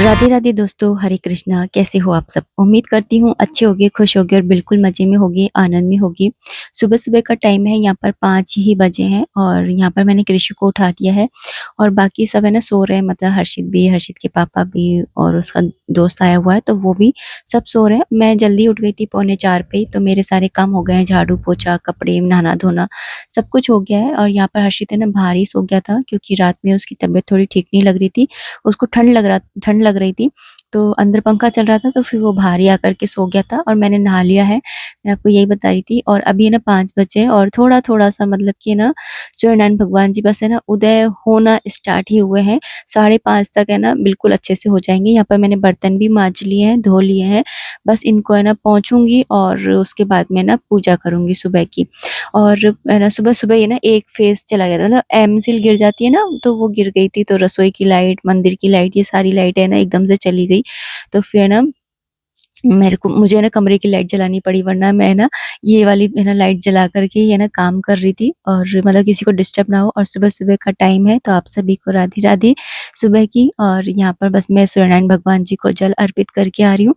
राधे राधे दोस्तों, हरे कृष्णा। कैसे हो आप सब? उम्मीद करती हूँ अच्छे होगे, खुश होगे और बिल्कुल मज़े में होगे, आनंद में होगे। सुबह-सुबह का टाइम है, यहाँ पर 5 ही बजे हैं और यहाँ पर मैंने कृषि को उठा दिया है और बाकी सब है ना सो रहे हैं, मतलब हर्षित भी, हर्षित के पापा भी और उसका दोस्त आया हुआ है, तो वो भी सब सो रहे हैं। मैं जल्दी उठ गई थी पौने 4 पे ही, तो मेरे सारे काम हो गए हैं, झाड़ू, पोछा, कपड़े, नहाना-धोना सब कुछ हो गया है और यहाँ पर हर्षित है ना बाहर ही सो गया था क्योंकि रात में उसकी तबीयत थोड़ी ठीक नहीं लग रही थी। उसको ठंड लग रही थी, तो अंदर पंखा चल रहा था तो फिर वो बाहर ही आकर के सो गया था और मैंने नहा लिया है। मैं आपको यही बता रही थी और अभी है ना 5 बजे हैं और थोड़ा-थोड़ा सा मतलब कि ना सूर्यनारायण भगवान जी बस है ना उदय होना स्टार्ट ही हुए हैं। 5:30 तक है ना बिल्कुल अच्छे से हो जाएँगे। यहाँ पर मैंने बर्तन भी माँज लिए हैं, धो लिए हैं। बस इनको है ना पोंछूँगी और उसके बाद में ना पूजा करूँगी सुबह की। और है ना सुबह-सुबह ये ना एक फ़ेज़ चला गया था, मतलब एमसिल गिर जाती है ना, तो वो गिर गई थी, तो रसोई की लाइट, मंदिर की लाइट, ये सारी लाइटें है ना एकदम से चली गई। तो फिर ना मुझे ना कमरे की लाइट जलानी पड़ी, वरना मैं ना ये वाली है ना लाइट जला कर के ये ना काम कर रही थी और मतलब किसी को डिस्टर्ब ना हो। और सुबह-सुबह का टाइम है, तो आप सभी को राधे-राधे सुबह की। और यहाँ पर बस मैं सूर्यनारायण भगवान जी को जल अर्पित करके आ रही हूँ।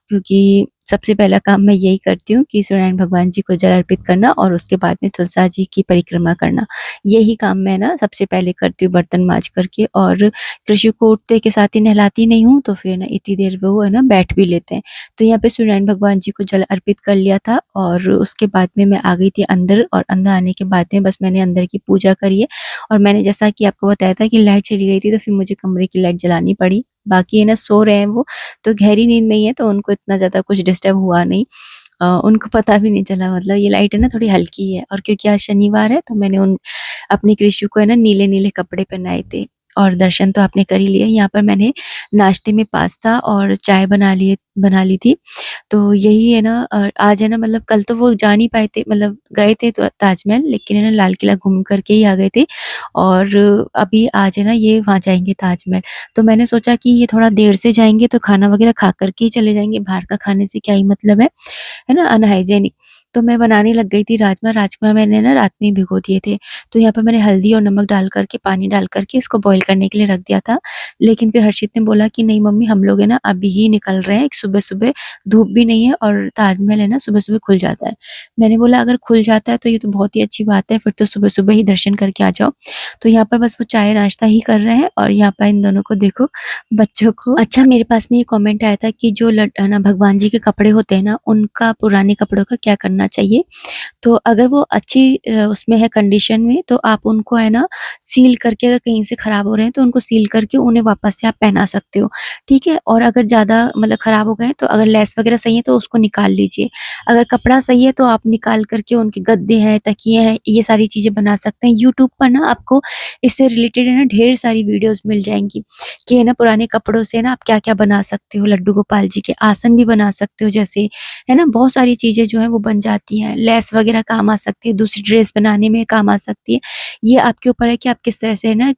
क्योंकि सबसे पहला काम मैं यही करती हूँ कि सूर्यनारायण भगवान जी को जल अर्पित करना और उसके बाद में तुलसा जी की परिक्रमा करना। यही काम मैं ना सबसे पहले करती हूँ बर्तन माँज करके। और कृषि को उठते के साथ ही नहलाती नहीं हूँ, तो फिर ना इतनी देर वो है ना बैठ भी लेते हैं। तो यहाँ पे सूर्यनारायण भगवान जी को जल अर्पित कर लिया था और उसके बाद में मैं आ गई थी अंदर और अंदर आने के बाद में बस मैंने अंदर की पूजा करी है। और मैंने जैसा कि आपको बताया था कि लाइट चली गई थी, तो फिर मुझे कमरे की लाइट जलानी पड़ी। बाकी है ना सो रहे हैं वो, तो गहरी नींद में ही है, तो उनको इतना ज़्यादा कुछ डिस्टर्ब हुआ नहीं। उनको पता भी नहीं चला, मतलब ये लाइट है ना थोड़ी हल्की है और क्योंकि आज शनिवार है, तो मैंने उन अपनी कृषि को है ना नीले-नीले कपड़े पहनाए थे। और दर्शन तो आपने कर ही लिए। यहाँ पर मैंने नाश्ते में पास्ता और चाय बना ली थी। तो यही है ना आज है ना, मतलब कल तो वो जा नहीं पाए थे, मतलब गए थे तो ताजमहल, लेकिन है ना लाल किला घूम कर के ही आ गए थे। और अभी आज है ना ये वहाँ जाएँगे ताजमहल। तो मैंने सोचा कि ये थोड़ा देर से जाएँगे तो खाना वग़ैरह खा कर के ही चले जाएँगे, बाहर का खाने से क्या ही मतलब है ना, अनहाइजीनिक। तो मैं बनाने लग गई थी राजमा। राजमा मैंने ना रात में ही भिगो दिए थे। तो यहाँ पे मैंने हल्दी और नमक डाल कर के, पानी डाल कर के इसको बॉयल करने के लिए रख दिया था। लेकिन फिर हर्षित ने बोला कि नहीं मम्मी, हम लोग है ना अभी ही निकल रहे हैं, सुबह-सुबह धूप भी नहीं है और ताजमहल है ना सुबह-सुबह खुल जाता है। मैंने बोला अगर खुल जाता है तो ये तो बहुत ही अच्छी बात है, फिर तो सुबह-सुबह ही दर्शन करके आ जाओ। तो यहाँ पर बस वो चाय नाश्ता ही कर रहे हैं और यहाँ पर इन दोनों को देखो, बच्चों को। अच्छा, मेरे पास में ये कमेंट आया था कि जो है ना भगवान जी के कपड़े होते हैं ना, उनका पुराने कपड़ों का क्या करना चाहिए? तो अगर वो अच्छी उसमें है कंडीशन में, तो आप उनको है ना सील करके, अगर कहीं से खराब हो रहे हैं तो उनको सील करके उन्हें वापस से आप पहना सकते हो, ठीक है? और अगर ज़्यादा मतलब खराब हो गए हैं, तो अगर लेस वगैरह सही है तो उसको निकाल लीजिए। अगर कपड़ा सही है तो आप निकाल करके उनके गद्दे हैं, तकिए हैं, ये सारी चीज़ें बना सकते हैं। यूट्यूब पर ना आपको इससे रिलेटेड है ना ढेर सारी वीडियोज़ मिल जाएँगी कि है ना पुराने कपड़ों से ना आप क्या-क्या बना सकते हो। लड्डू गोपाल जी के आसन भी बना सकते हो जैसे, है ना? बहुत सारी चीज़ें जो हैं वो बन जाती हैं। लेस वगैरह काम आ सकती है, दूसरी ड्रेस बनाने में काम आ सकती है। ये आपके ऊपर है कि आप किस तरह से है ना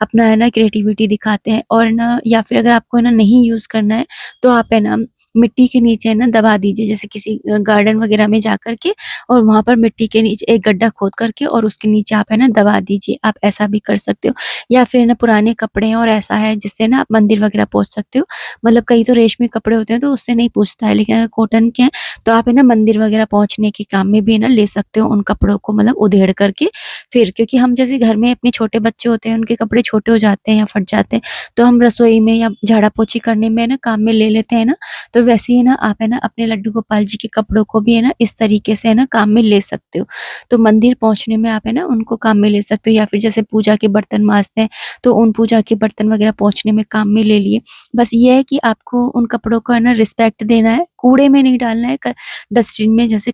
अपना है ना क्रिएटिविटी दिखाते हैं। और ना या फिर अगर आपको है ना नहीं यूज़ करना है, तो आप है ना मिट्टी के नीचे है ना दबा दीजिए, जैसे किसी गार्डन वगैरह में जाकर के और वहाँ पर मिट्टी के नीचे एक गड्ढा खोद करके और उसके नीचे आप है ना दबा दीजिए। आप ऐसा भी कर सकते हो। या फिर ना पुराने कपड़े हैं और ऐसा है जिससे ना आप मंदिर वगैरह पोंछ सकते हो। मतलब कई तो रेशमी कपड़े होते हैं तो उससे नहीं पूछता है, लेकिन अगर कॉटन के हैं तो आप है ना मंदिर वगैरह पहुँचने के काम में भी है ना ले सकते हो उन कपड़ों को, मतलब उधेड़ करके। फिर क्योंकि हम जैसे घर में अपने छोटे बच्चे होते हैं, उनके कपड़े छोटे हो जाते हैं या फट जाते हैं, तो हम रसोई में या झाड़ा-पोछी करने में ना काम में ले लेते हैं ना, तो वैसे ही ना आप है ना अपने लड्डू गोपाल जी के कपड़ों को भी है ना इस तरीके से है ना काम में ले सकते हो। तो मंदिर पहुँचने में आप है ना उनको काम में ले सकते हो, या फिर जैसे पूजा के बर्तन माँजते हैं, तो उन पूजा के बर्तन वगैरह पहुँचने में काम में ले लिए। बस ये है कि आपको उन कपड़ों को है ना रिस्पेक्ट देना है, कूड़े में नहीं डालना है, क डस्टबिन में, जैसे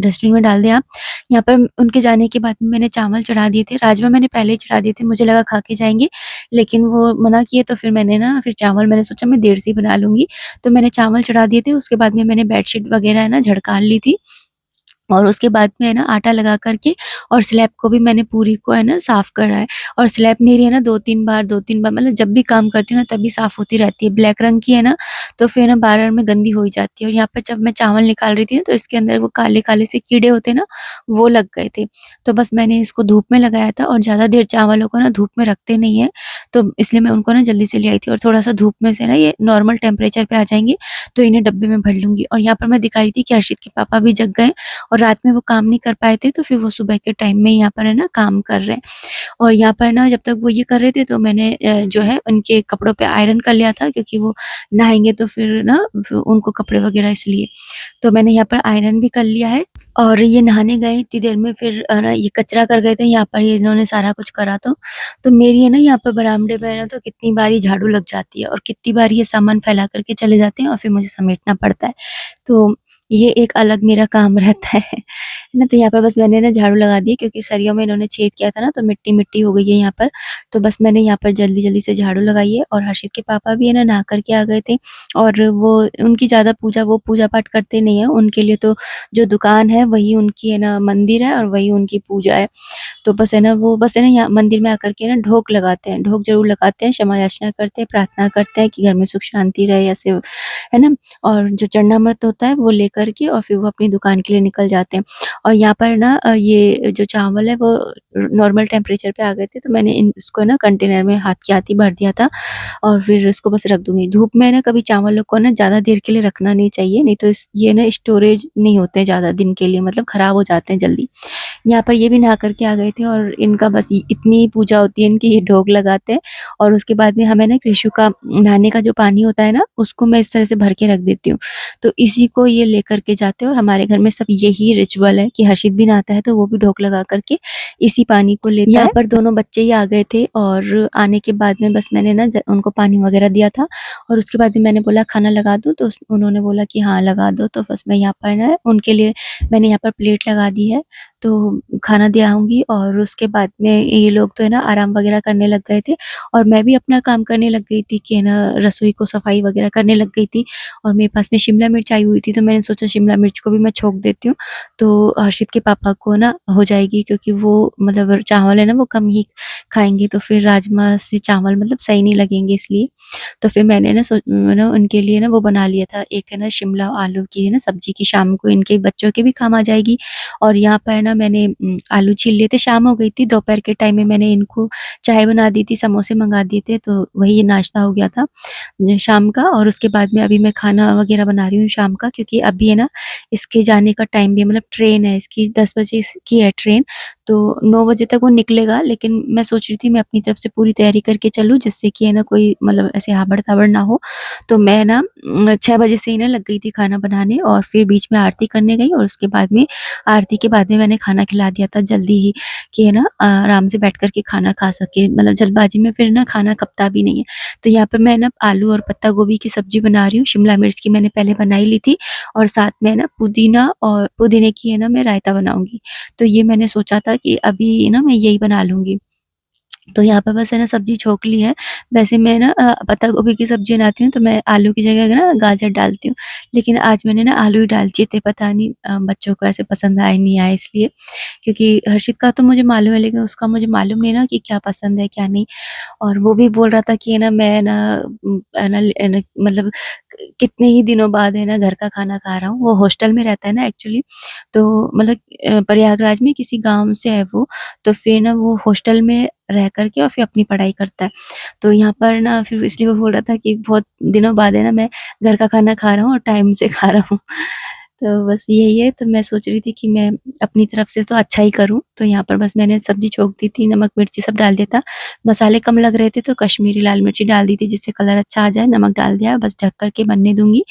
डस्टबिन में डाल दें आप। यहाँ पर उनके जाने के बाद में मैंने चावल चढ़ा दिए थे, राजमा मैंने पहले ही चढ़ा दिए थे, मुझे लगा खा के जाएँगे, लेकिन वो मना किए, तो फिर मैंने ना फिर चावल मैंने सोचा मैं देर से ही बना लूँगी, तो मैंने चावल चढ़ा दिए थे। उसके बाद में मैंने बेडशीट वगैरह है ना झड़कार ली थी। और उसके बाद में है ना आटा लगा कर के और स्लैब को भी मैंने पूरी को है ना साफ़ करा है। और स्लैब मेरी है ना 2-3 बार मतलब जब भी काम करती हूँ ना तभी साफ़ होती रहती है। ब्लैक रंग की है ना, तो फिर ना बार-बार में गंदी हो ही जाती है। और यहाँ पे जब मैं चावल निकाल रही थी ना तो इसके अंदर वो काले-काले से कीड़े होते हैं ना, वो लग गए थे। तो बस मैंने इसको धूप में लगाया था और ज़्यादा देर चावलों को ना धूप में रखते नहीं हैं, तो इसलिए मैं उनको ना जल्दी से ले आई थी। और थोड़ा-सा धूप में से ना ये नॉर्मल टेम्परेचर पे आ जाएँगे, तो इन्हें डब्बे में भर लूँगी। और यहाँ पर मैं दिखा रही थी कि हर्षित के पापा भी जग गए और रात में वो काम नहीं कर पाए थे, तो फिर वो सुबह के टाइम में यहाँ पर है ना काम कर रहे हैं। और यहाँ पर ना जब तक वो ये कर रहे थे तो मैंने जो है उनके कपड़ों पे आयरन कर लिया था, क्योंकि वो नहाएँगे तो फिर ना फिर उनको कपड़े वग़ैरह इसलिए। तो मैंने यहाँ पर आयरन भी कर लिया है और ये नहाने गए इतनी देर में, फिर ना ये कचरा कर गए थे, यहाँ पर ये इन्होंने सारा कुछ करा तो मेरी है ना यहाँ पर बरामदे में है ना तो कितनी बार ये झाड़ू लग जाती है और कितनी बार ये सामान फैला कर के चले जाते हैं और फिर मुझे समेटना पड़ता है। तो ये एक अलग मेरा काम रहता है ना। तो यहाँ पर बस मैंने ना झाड़ू लगा दी, क्योंकि सरियों में इन्होंने छेद किया था ना तो मिट्टी-मिट्टी हो गई है यहाँ पर। तो बस मैंने यहाँ पर जल्दी-जल्दी से झाड़ू लगाई है। और हर्षित के पापा भी है ना नहा कर के आ गए थे और वो उनकी ज़्यादा वो पूजा-पाठ करते नहीं हैं। उनके लिए तो जो दुकान है वही उनकी है ना मंदिर है और वही उनकी पूजा है। तो बस है ना वो बस है ना यहाँ मंदिर में आकर के ना ढोक लगाते हैं, ढोक ज़रूर लगाते हैं, क्षमा याचना करते हैं, प्रार्थना करते हैं कि घर में सुख शांति रहे, ऐसे है ना? और जो चरणामृत होता है वो लेकर के और फिर वो अपनी दुकान के लिए निकल जाते हैं। और यहाँ पर ना ये जो चावल है वो नॉर्मल टेम्परेचर पे आ गए थे, तो मैंने इन इसको ना कंटेनर में हाथ के हाथ ही भर दिया था और फिर इसको बस रख दूँगी। धूप में ना कभी चावलों को ना ज़्यादा देर के लिए रखना नहीं चाहिए, नहीं तो ये ना स्टोरेज नहीं होते हैं ज़्यादा दिन के लिए, मतलब खराब हो जाते हैं जल्दी। यहाँ पर ये भी नहा कर के आ गए थे और इनका बस इतनी ही पूजा होती है इनकी, ये ढोक लगाते हैं और उसके बाद में हमें ना कृषु का नहाने का जो पानी होता है ना, उसको मैं इस तरह से भर के रख देती हूँ। तो इसी को ये लेकर के जाते हैं और हमारे घर में सब यही रिचुअल है कि हर्षित भी नहाता है तो वो भी ढोक लगा कर के इसी पानी को लेता है। यहाँ पर दोनों बच्चे ही आ गए थे और आने के बाद में बस मैंने ना उनको पानी वगैरह दिया था और उसके बाद में मैंने बोला खाना लगा दूँ, तो उन्होंने बोला कि हाँ लगा दो। तो बस मैं यहाँ पर ना उनके लिए मैंने यहाँ पर प्लेट लगा दी है, तो खाना दे आऊँगी और उसके बाद में ये लोग तो है ना आराम वगैरह करने लग गए थे और मैं भी अपना काम करने लग गई थी कि है ना रसोई को सफाई वगैरह करने लग गई थी। और मेरे पास में शिमला मिर्च आई हुई थी, तो मैंने सोचा शिमला मिर्च को भी मैं छोक देती हूँ, तो हर्षित के पापा को ना हो जाएगी, क्योंकि वो मतलब चावल है ना वो कम ही खाएँगे, तो फिर राजमा से चावल मतलब सही नहीं लगेंगे इसलिए। तो फिर मैंने ना उनके लिए ना वो बना लिया था, एक है ना शिमला आलू की है ना सब्जी की, शाम को इनके बच्चों के भी काम आ जाएगी। और यहाँ पर ना मैंने आलू छील लिए थे, शाम हो गई थी, दोपहर के टाइम में मैंने इनको चाय बना दी थी, समोसे मँगा दिए थे, तो वही नाश्ता हो गया था शाम का। और उसके बाद में अभी मैं खाना वग़ैरह बना रही हूँ शाम का, क्योंकि अभी है ना इसके जाने का टाइम भी है, मतलब ट्रेन है इसकी 10 बजे की है ट्रेन, तो 9 बजे तक वो निकलेगा। लेकिन मैं सोच रही थी मैं अपनी तरफ से पूरी तैयारी करके चलूँ, जिससे कि है ना कोई मतलब ऐसे हाबड़-ताबड़ ना हो। तो मैं ना 6 बजे से ही ना लग गई थी खाना बनाने और फिर बीच में आरती करने गई और उसके बाद में आरती के बाद में मैंने खाना खिला दिया था जल्दी ही, कि है ना आराम से बैठ कर के खाना खा सके, मतलब जल्दबाजी में फिर ना खाना खपता भी नहीं है। तो यहाँ पे मैं ना आलू और पत्ता गोभी की सब्ज़ी बना रही हूँ, शिमला मिर्च की मैंने पहले बनाई ली थी और साथ में ना पुदीना और पुदीने की है ना मैं रायता बनाऊँगी। तो ये मैंने सोचा था कि अभी ना मैं यही बना लूँगी। तो यहाँ पे बस है ना सब्ज़ी छोंक ली है। वैसे मैं ना पत्ता गोभी की सब्ज़ी बनाती हूँ तो मैं आलू की जगह ना गाजर डालती हूँ। लेकिन आज मैंने ना आलू ही डाल दिए थे, पता नहीं बच्चों को ऐसे पसंद आए नहीं आए इसलिए। क्योंकि हर्षित का तो मुझे मालूम है, लेकिन उसका मुझे मालूम नहीं ना कि क्या पसंद है क्या नहीं। और वो भी बोल रहा था कि है ना मैं ना है ना मतलब कितने ही दिनों बाद है ना घर का खाना खा रहा हूँ। वो हॉस्टल में रहता है ना एक्चुअली, तो मतलब प्रयागराज में किसी गाँव से है वो, तो फिर ना वो हॉस्टल में रह कर के और फिर अपनी पढ़ाई करता है। तो यहाँ पर ना फिर इसलिए वो बोल रहा था कि बहुत दिनों बाद है ना मैं घर का खाना खा रहा हूँ और टाइम से खा रहा हूँ। तो बस यही है, तो मैं सोच रही थी कि मैं अपनी तरफ से तो अच्छा ही करूँ। तो यहाँ पर बस मैंने सब्ज़ी छोंक दी थी, नमक, मिर्ची सब डाल दिया था। मसाले कम लग रहे थे तो कश्मीरी लाल मिर्ची डाल दी थी जिससे कलर अच्छा आ जाए, नमक डाल दिया, बस ढक कर के बनने दूँगी।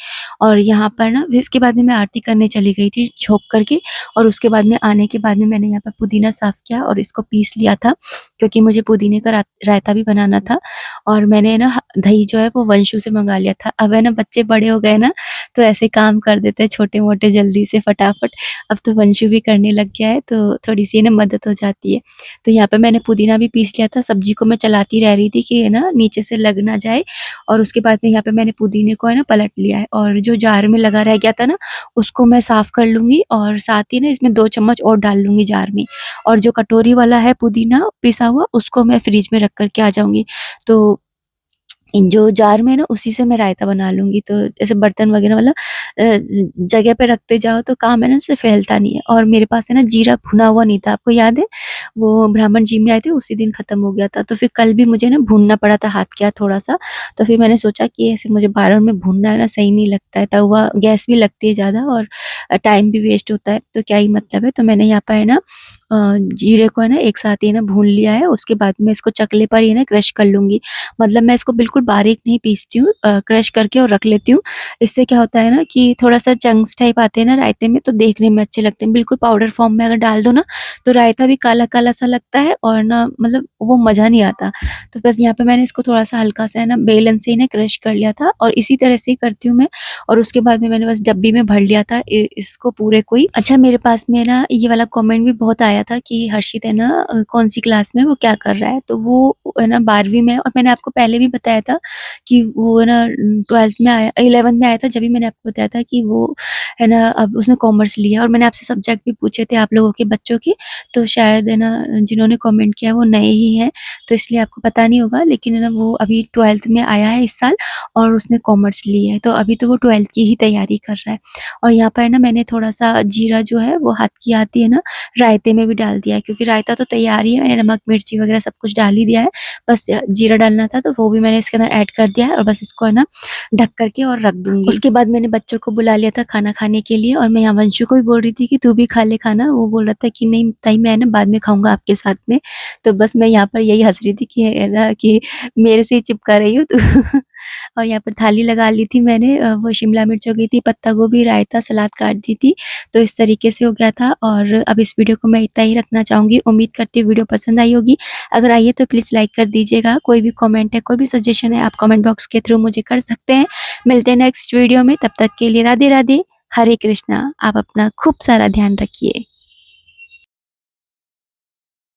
और यहाँ पर ना फिर इसके बाद में मैं आरती करने चली गई थी छोंक कर के और उसके बाद में आने के बाद में मैंने यहाँ पर पुदीना साफ़ किया और इसको पीस लिया था, क्योंकि मुझे पुदीने का रायता भी बनाना था। और मैंने ना दही जो है वो वंशु से मँगा लिया था। अब है ना बच्चे बड़े हो गए ना, तो ऐसे काम कर देते हैं छोटे-मोटे कटे जल्दी से फटाफट। अब तो वंशु भी करने लग गया है, तो थोड़ी-सी ना मदद हो जाती है। तो यहाँ पे मैंने पुदीना भी पीस लिया था, सब्ज़ी को मैं चलाती रह रही थी कि है ना नीचे से लग ना जाए, और उसके बाद में यहाँ पे मैंने पुदीने को है ना पलट लिया है, और जो जार में लगा रह गया था ना, उसको मैं साफ़ कर लूँगी, और साथ ही ना इसमें 2 चम्मच और डाल लूँगी जार में। और जो कटोरी वाला है पुदीना पिसा हुआ, उसको मैं फ्रिज में रख कर के आ जाऊँगी। तो इन जो जार में है ना, उसी से मैं रायता बना लूँगी। तो ऐसे बर्तन वग़ैरह मतलब जगह पे रखते जाओ तो काम है ना इससे फैलता नहीं है। और मेरे पास है ना जीरा भुना हुआ नहीं था, आपको याद है? वो ब्राह्मण जी में आए थे, उसी दिन ख़त्म हो गया था। तो फिर कल भी मुझे ना भूनना पड़ा था हाथ के हाथ थोड़ा-सा। तो फिर मैंने सोचा कि ऐसे मुझे बार-बार में भूनना है ना सही नहीं लगता है, तवा गैस भी लगती है ज़्यादा, और टाइम भी वेस्ट होता है, तो क्या ही मतलब है। तो मैंने यहाँ पे है ना जीरे को है ना एक साथ ही ना भून लिया है, उसके बाद में इसको चकले पर ही ना क्रश कर लूँगी। मतलब मैं इसको बिल्कुल बारीक नहीं पीसती हूँ, क्रश करके और रख लेती हूँ। इससे क्या होता है ना कि थोड़ा-सा चंक्स टाइप आते हैं ना रायते में, तो देखने में अच्छे लगते हैं। बिल्कुल पाउडर फॉर्म में अगर डाल दो ना, तो रायता भी काला-काला सा लगता है, और ना मतलब वो मज़ा नहीं आता। तो बस यहाँ पे मैंने इसको थोड़ा-सा हल्का-सा है ना बेलन से ही ना क्रश कर लिया था, और इसी तरह से ही करती हूँ मैं। और उसके बाद में मैंने बस डब्बी में भर लिया था इसको पूरे को ही। अच्छा, मेरे पास में ना ये वाला कमेंट भी बहुत आया था कि हर्षित है ना कौन-सी क्लास में है, वो क्या कर रहा है? तो वो है ना 12वीं में है, और मैंने आपको पहले भी बताया था कि वो है ना 12th में आया, 11th में आया था, जब भी मैंने आपको बताया था कि वो है ना अब उसने कॉमर्स लिया है। और मैंने आपसे सब्जेक्ट भी पूछे थे आप लोगों के बच्चों के, तो शायद है ना जिन्होंने कमेंट किया वो नए ही हैं, तो इसलिए आपको पता नहीं होगा। लेकिन है ना वो अभी 12th में आया है इस साल, और उसने कॉमर्स ली है, तो अभी तो वो 12th की ही तैयारी कर रहा है। और यहाँ पर है ना मैंने थोड़ा-सा जीरा जो है वो हाथ की आती है ना रायते में भी डाल दिया है, क्योंकि रायता तो तैयार ही है, मैंने नमक, मिर्ची वगैरह सब कुछ डाल ही दिया है। बस जीरा डालना था, तो वो भी मैंने इसके अंदर ऐड कर दिया है, और बस इसको है ना ढक कर के और रख दूँगी। उसके बाद मैंने बच्चों को बुला लिया था खाना खाने के लिए, और मैं यहाँ वंशु को भी बोल रही थी कि तू भी खा ले खाना। वो बोल रहा था कि नहीं ताई, मैं ना बाद में खाऊँगा आपके साथ में। तो बस मैं यहाँ पर यही हँस रही थी कि है ना कि मेरे से ही चिपका रही हो तू। और यहाँ पर थाली लगा ली थी मैंने, वो शिमला मिर्च हो गई थी, पत्ता गोभी, रायता, सलाद काट दी थी। तो इस तरीके से हो गया था, और अब इस वीडियो को मैं इतना ही रखना चाहूँगी। उम्मीद करती हूँ वीडियो पसंद आई होगी। अगर आई है तो प्लीज़ लाइक कर दीजिएगा। कोई भी कमेंट है, कोई भी सजेशन है, आप कमेंट बॉक्स के थ्रू मुझे कर सकते हैं। मिलते हैं नेक्स्ट वीडियो में, तब तक के लिए राधे राधे, हरे कृष्णा। आप अपना खूब सारा ध्यान रखिए।